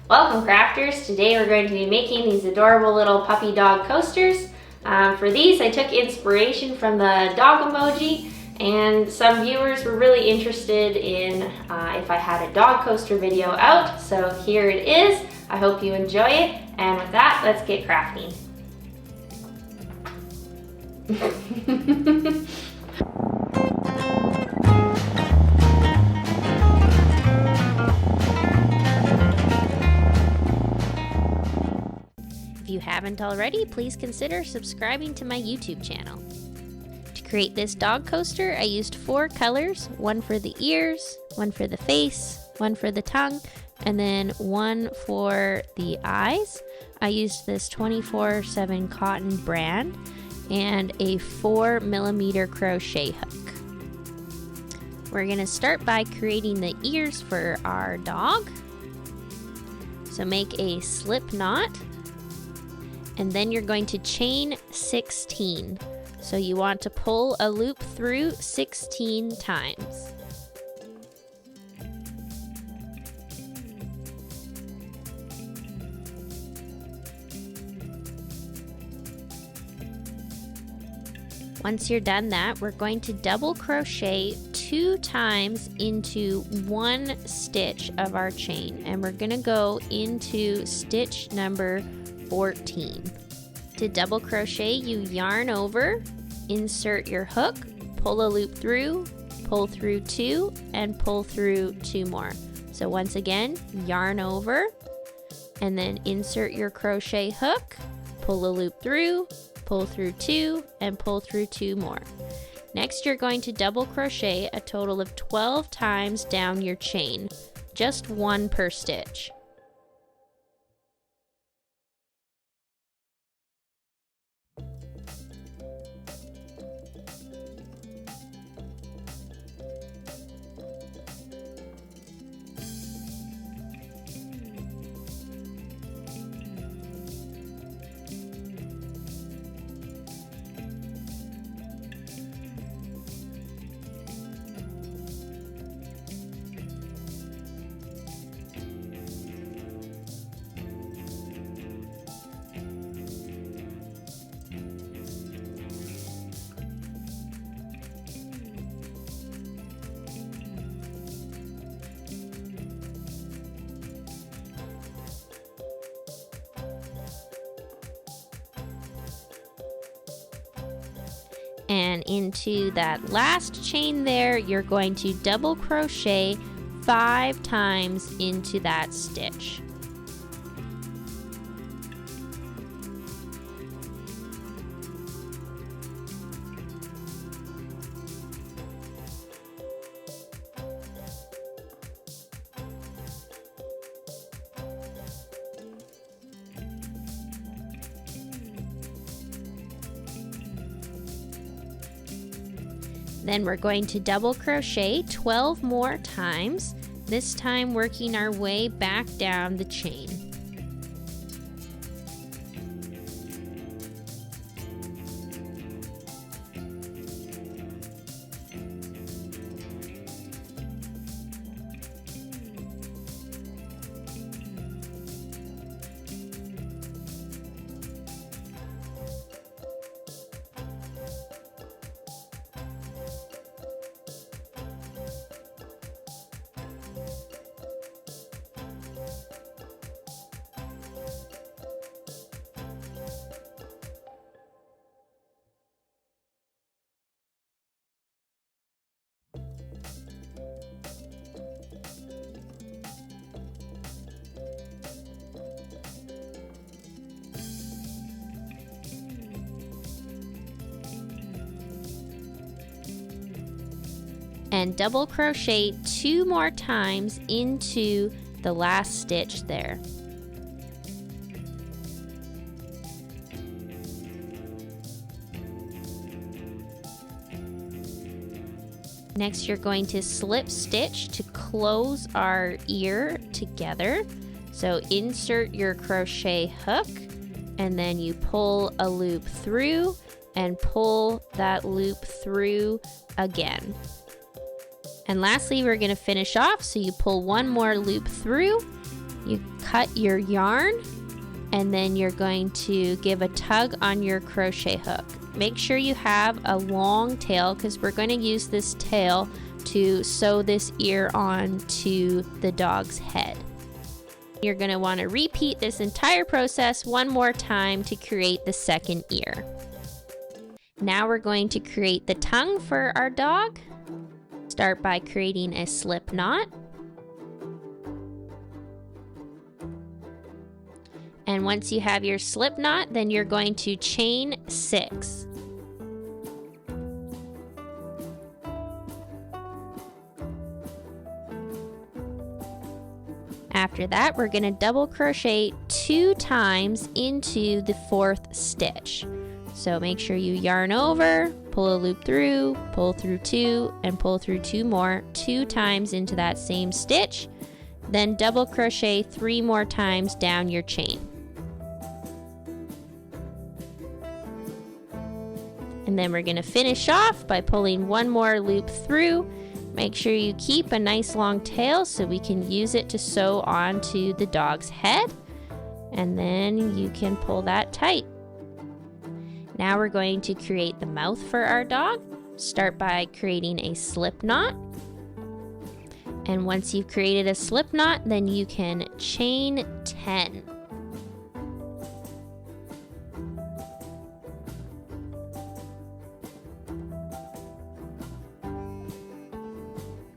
Welcome crafters! Today we're going to be making these adorable little puppy dog coasters. For these I took inspiration from the dog emoji, and some viewers were really interested in if I had a dog coaster video out, so here it is. I hope you enjoy it, and with that, let's get crafting. If you haven't already, please consider subscribing to my YouTube channel. To create this dog coaster, I used 4 colors, one for the ears, one for the face, one for the tongue, and then one for the eyes. I used this 24/7 cotton brand and a 4mm crochet hook. We're gonna start by creating the ears for our dog. So make a slip knot, and then you're going to chain 16. So you want to pull a loop through 16 times. Once you're done that, we're going to double crochet 2 times into 1 stitch of our chain, and we're gonna go into stitch number 14. To double crochet, you yarn over, insert your hook, pull a loop through, pull through 2, and pull through 2 more. So once again, yarn over, and then insert your crochet hook, pull a loop through, pull through 2, and pull through 2 more. Next, you're going to double crochet a total of 12 times down your chain, just 1 per stitch. And into that last chain there, you're going to double crochet 5 times into that stitch. Then we're going to double crochet 12 more times, this time working our way back down the chain. And double crochet 2 more times into the last stitch there. Next, you're going to slip stitch to close our ear together. So insert your crochet hook, and then you pull a loop through and pull that loop through again. And lastly, we're going to finish off, so you pull one more loop through, You cut your yarn, and then you're going to give a tug on your crochet hook. Make sure you have a long tail because we're going to use this tail to sew this ear on to the dog's head. You're going to want to repeat this entire process one more time to create the second ear. Now we're going to create the tongue for our dog. Start by creating a slip knot. And once you have your slip knot, then you're going to chain 6. After that, we're going to double crochet 2 times into the 4th stitch. So make sure you yarn over, pull a loop through, pull through 2, and pull through 2 more, 2 times into that same stitch. Then double crochet 3 more times down your chain. And then we're going to finish off by pulling 1 more loop through. Make sure you keep a nice long tail so we can use it to sew onto the dog's head. And then you can pull that tight. Now we're going to create the mouth for our dog. Start by creating a slip knot. And once you've created a slip knot, then you can chain 10.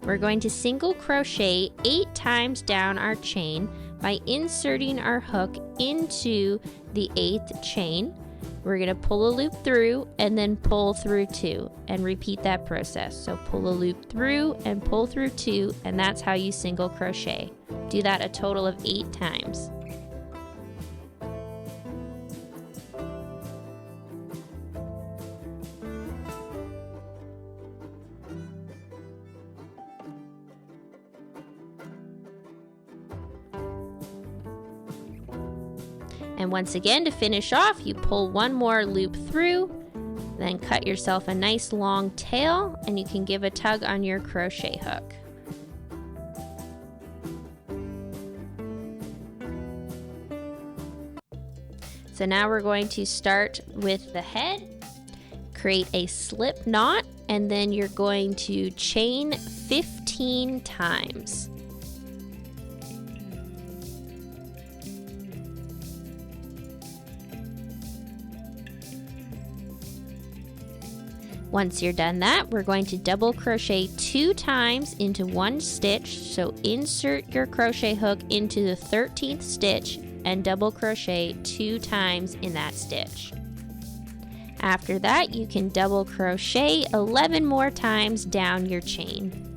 We're going to single crochet 8 times down our chain by inserting our hook into the 8th chain. We're going to pull a loop through and then pull through 2 and repeat that process. So pull a loop through and pull through 2, and that's how you single crochet. Do that a total of 8 times. And once again, to finish off, you pull 1 more loop through, then cut yourself a nice long tail, and you can give a tug on your crochet hook. So now we're going to start with the head, create a slip knot, and then you're going to chain 15 times. Once you're done that, we're going to double crochet 2 times into 1 stitch. So insert your crochet hook into the 13th stitch and double crochet 2 times in that stitch. After that, you can double crochet 11 more times down your chain.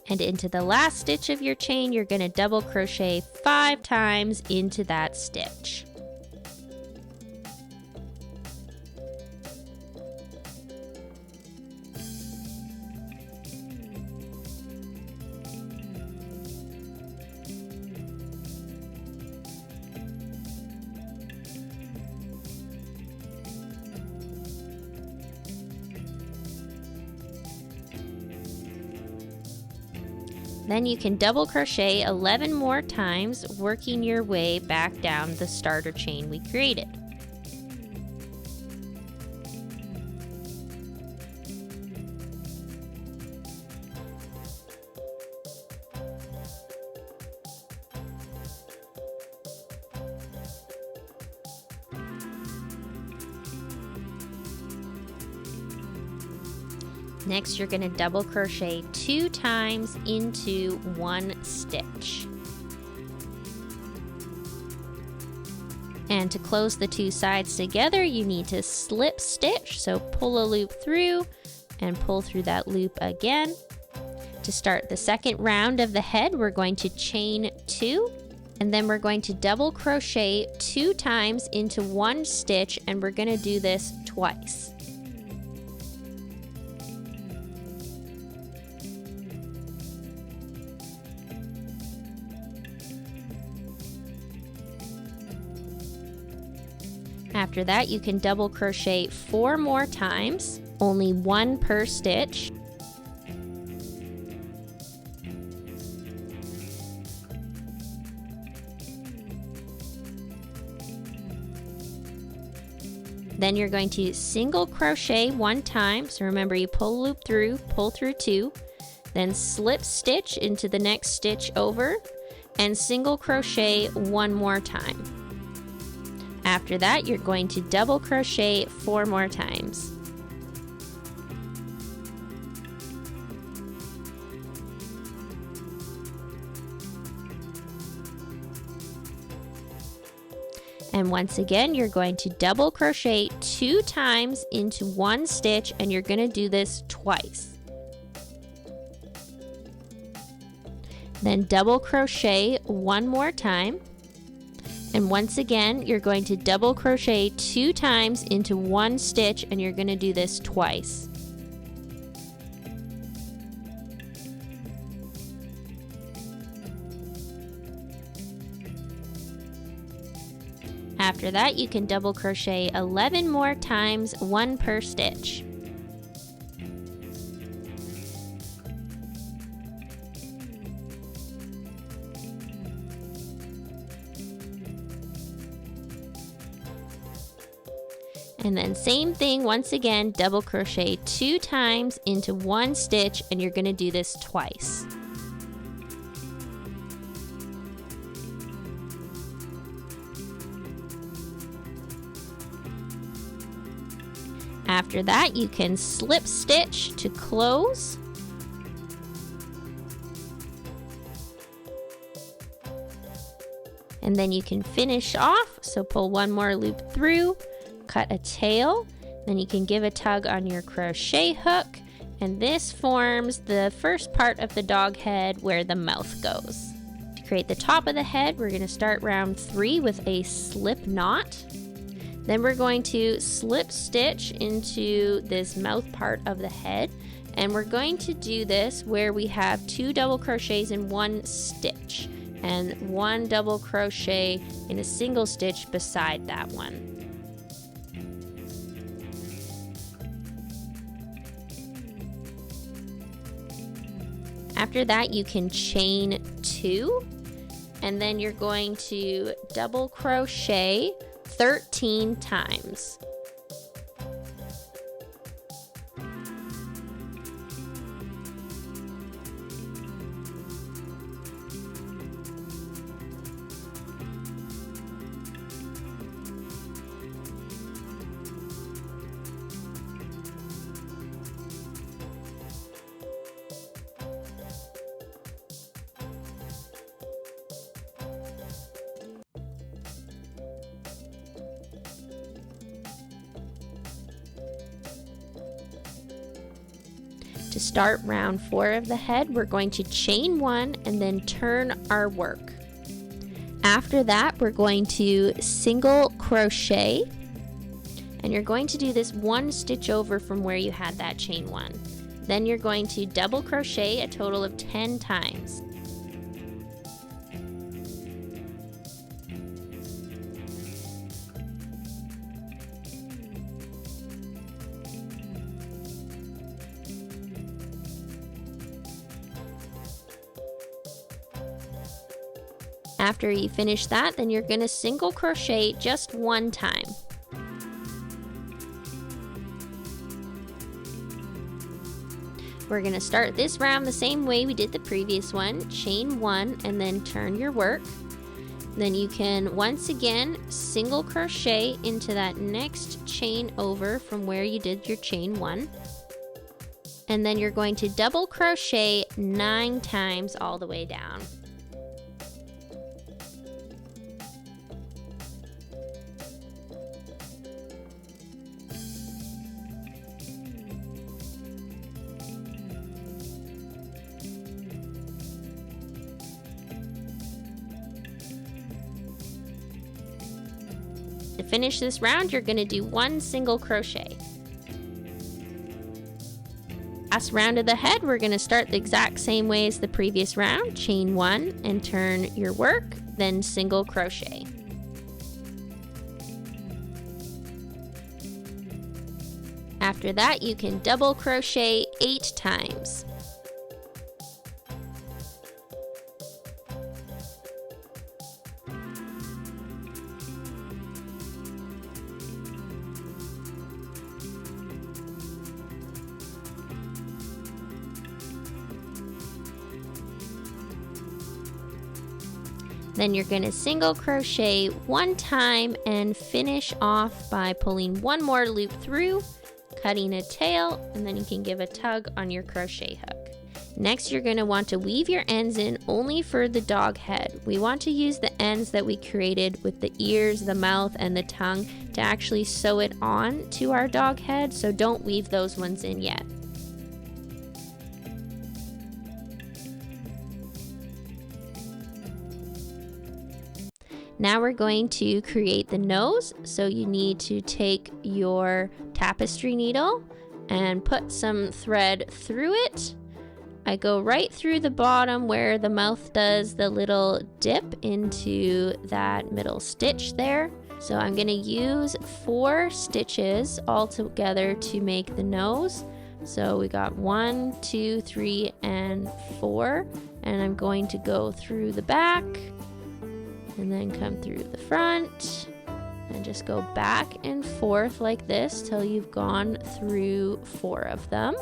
And into the last stitch of your chain, you're going to double crochet 5 times into that stitch. Then you can double crochet 11 more times, working your way back down the starter chain we created. Next, you're going to double crochet 2 times into 1 stitch. And to close the 2 sides together, you need to slip stitch. So pull a loop through and pull through that loop again. To start the second round of the head, we're going to chain 2. And then we're going to double crochet 2 times into 1 stitch, and we're going to do this twice. After that, you can double crochet 4 more times, only 1 per stitch. Then you're going to single crochet 1 time. So remember, you pull a loop through, pull through 2, then slip stitch into the next stitch over, and single crochet 1 more time. After that, you're going to double crochet 4 more times. And once again, you're going to double crochet 2 times into 1 stitch, and you're going to do this twice. Then double crochet 1 more time. And once again, you're going to double crochet 2 times into 1 stitch, and you're going to do this twice. After that, you can double crochet 11 more times, 1 per stitch. And then same thing, once again, double crochet 2 times into 1 stitch, and you're going to do this twice. After that, you can slip stitch to close. And then you can finish off, so pull 1 more loop through, cut a tail, then you can give a tug on your crochet hook, and this forms the first part of the dog head where the mouth goes. To create the top of the head, we're going to start round 3 with a slip knot. Then we're going to slip stitch into this mouth part of the head, and we're going to do this where we have 2 double crochets in 1 stitch and 1 double crochet in a single stitch beside that one. After that, you can chain 2, and then you're going to double crochet 13 times. To start round 4 of the head, we're going to chain 1 and then turn our work. After that, we're going to single crochet, and you're going to do this 1 stitch over from where you had that chain 1. Then you're going to double crochet a total of 10 times. After you finish that, then you're going to single crochet just 1 time. We're going to start this round the same way we did the previous one. Chain 1 and then turn your work. Then you can once again single crochet into that next chain over from where you did your chain 1. And then you're going to double crochet 9 times all the way down. To finish this round, you're going to do 1 single crochet. Last round of the head, we're going to start the exact same way as the previous round. Chain 1 and turn your work, then single crochet. After that, you can double crochet 8 times. Then you're going to single crochet 1 time and finish off by pulling 1 more loop through, cutting a tail, and then you can give a tug on your crochet hook. Next, you're going to want to weave your ends in only for the dog head. We want to use the ends that we created with the ears, the mouth, and the tongue to actually sew it on to our dog head, so don't weave those ones in yet. Now we're going to create the nose, so you need to take your tapestry needle and put some thread through it. I go right through the bottom where the mouth does the little dip into that middle stitch there. So I'm going to use 4 stitches all together to make the nose. So we got 1, 2, 3, and 4, and I'm going to go through the back and then come through the front and just go back and forth like this till you've gone through 4 of them.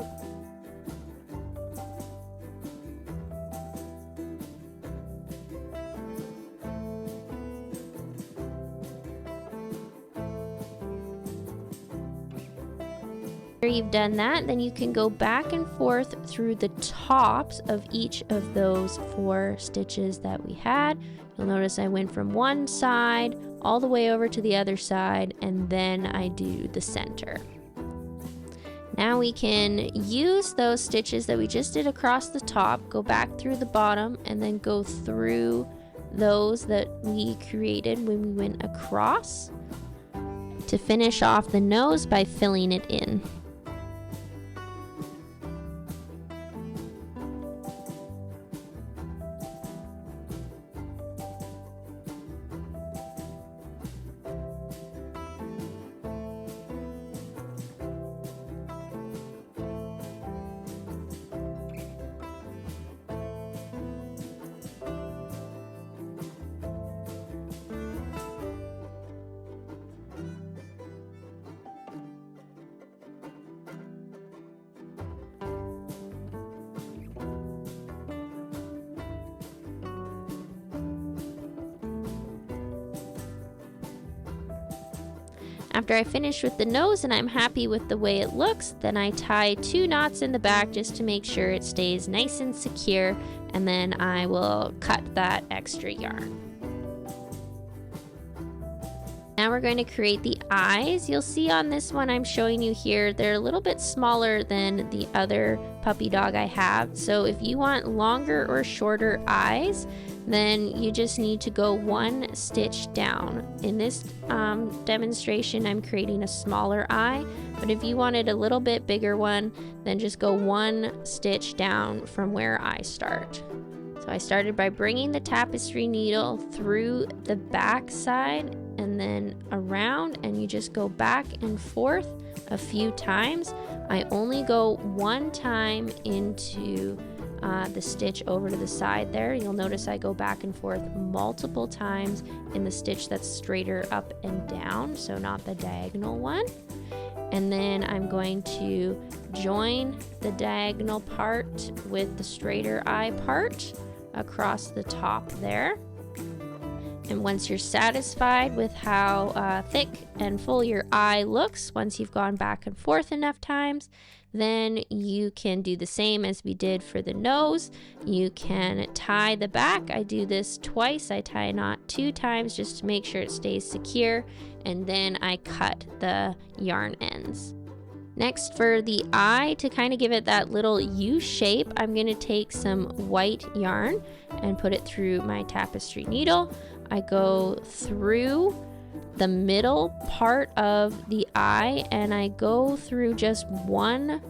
After you've done that, then you can go back and forth through the tops of each of those 4 stitches that we had. You'll notice I went from one side all the way over to the other side, and then I do the center. Now we can use those stitches that we just did across the top, go back through the bottom, and then go through those that we created when we went across to finish off the nose by filling it in. After I finish with the nose and I'm happy with the way it looks, then I tie 2 knots in the back just to make sure it stays nice and secure, and then I will cut that extra yarn. Now we're going to create the eyes. You'll see on this one I'm showing you here, they're a little bit smaller than the other puppy dog I have. So if you want longer or shorter eyes, then you just need to go 1 stitch down. In this demonstration, I'm creating a smaller eye, but if you wanted a little bit bigger one, then just go 1 stitch down from where I start. So I started by bringing the tapestry needle through the back side and then around, and you just go back and forth a few times. I only go 1 time into the stitch over to the side there. You'll notice I go back and forth multiple times in the stitch that's straighter up and down, so not the diagonal one. And then I'm going to join the diagonal part with the straighter eye part across the top there. And once you're satisfied with how thick and full your eye looks, once you've gone back and forth enough times, then you can do the same as we did for the nose. You can tie the back. I do this twice. I tie a knot 2 times just to make sure it stays secure, and then I cut the yarn ends. Next, for the eye, to kind of give it that little U shape, I'm going to take some white yarn and put it through my tapestry needle. I go through the middle part of the eye and I go through just one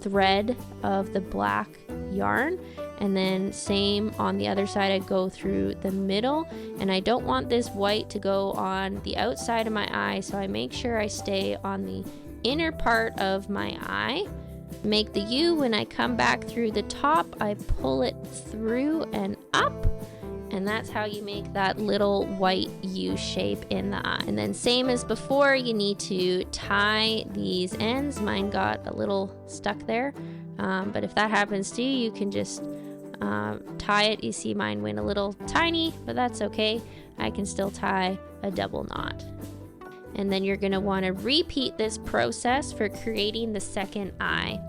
thread of the black yarn, and then same on the other side. I go through the middle, and I don't want this white to go on the outside of my eye, so I make sure I stay on the inner part of my eye. Make the U. When I come back through the top, I pull it through and up, and that's how you make that little white U shape in the eye. And then same as before, you need to tie these ends. Mine got a little stuck there, but if that happens to you, you can just tie it. You see mine went a little tiny, but that's okay. I can still tie a double knot. And then you're going to want to repeat this process for creating the second eye.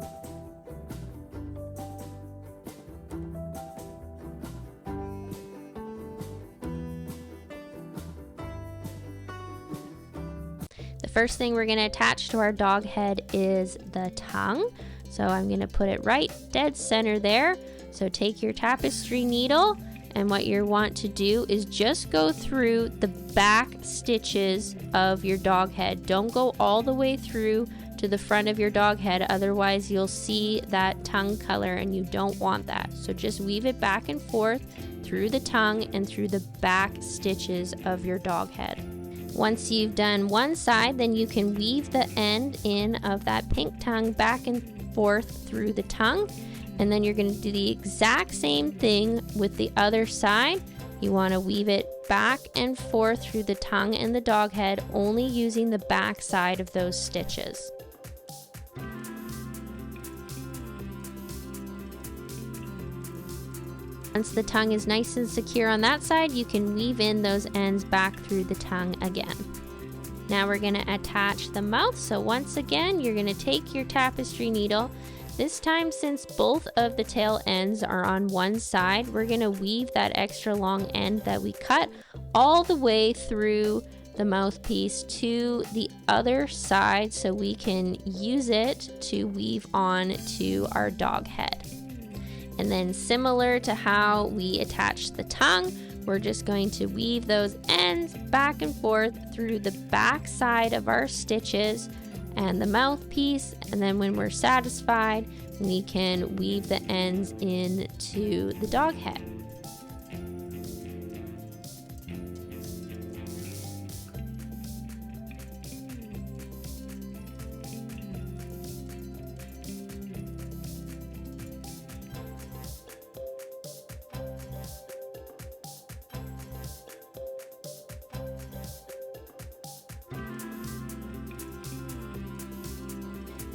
The first thing we're going to attach to our dog head is the tongue. So I'm going to put it right dead center there. So take your tapestry needle, and what you want to do is just go through the back stitches of your dog head. Don't go all the way through to the front of your dog head, otherwise you'll see that tongue color and you don't want that. So just weave it back and forth through the tongue and through the back stitches of your dog head. Once you've done one side, then you can weave the end in of that pink tongue back and forth through the tongue. And then you're going to do the exact same thing with the other side. You want to weave it back and forth through the tongue and the dog head, only using the back side of those stitches. Once the tongue is nice and secure on that side, you can weave in those ends back through the tongue again. Now we're going to attach the mouth. So once again, you're going to take your tapestry needle. This time, since both of the tail ends are on one side, we're going to weave that extra long end that we cut all the way through the mouthpiece to the other side so we can use it to weave on to our dog head. And then similar to how we attached the tongue, we're just going to weave those ends back and forth through the back side of our stitches and the mouthpiece, and then when we're satisfied, we can weave the ends into the dog head.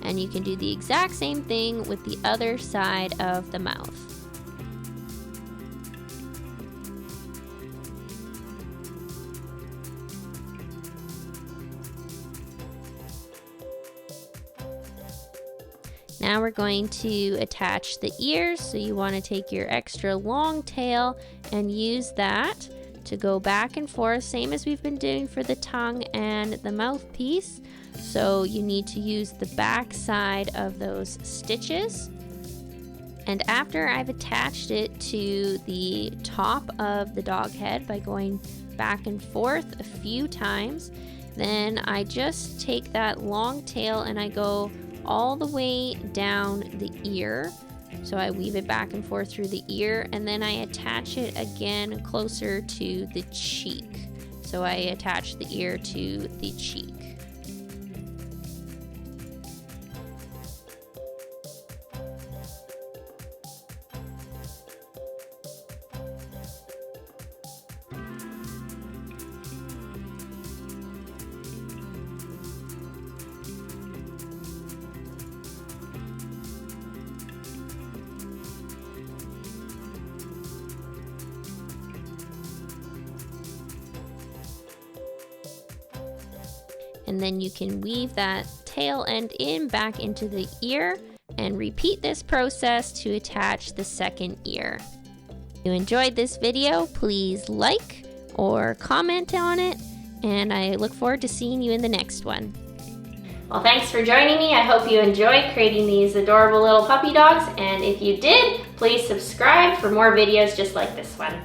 And you can do the exact same thing with the other side of the mouth. Now we're going to attach the ears. So you want to take your extra long tail and use that to go back and forth, same as we've been doing for the tongue and the mouthpiece. So you need to use the back side of those stitches. And after I've attached it to the top of the dog head by going back and forth a few times, then I just take that long tail and I go all the way down the ear. So I weave it back and forth through the ear, and then I attach it again closer to the cheek. So I attach the ear to the cheek. And then you can weave that tail end in back into the ear and repeat this process to attach the second ear. If you enjoyed this video, please like or comment on it, and I look forward to seeing you in the next one. Well, thanks for joining me. I hope you enjoyed creating these adorable little puppy dogs, and if you did, please subscribe for more videos just like this one.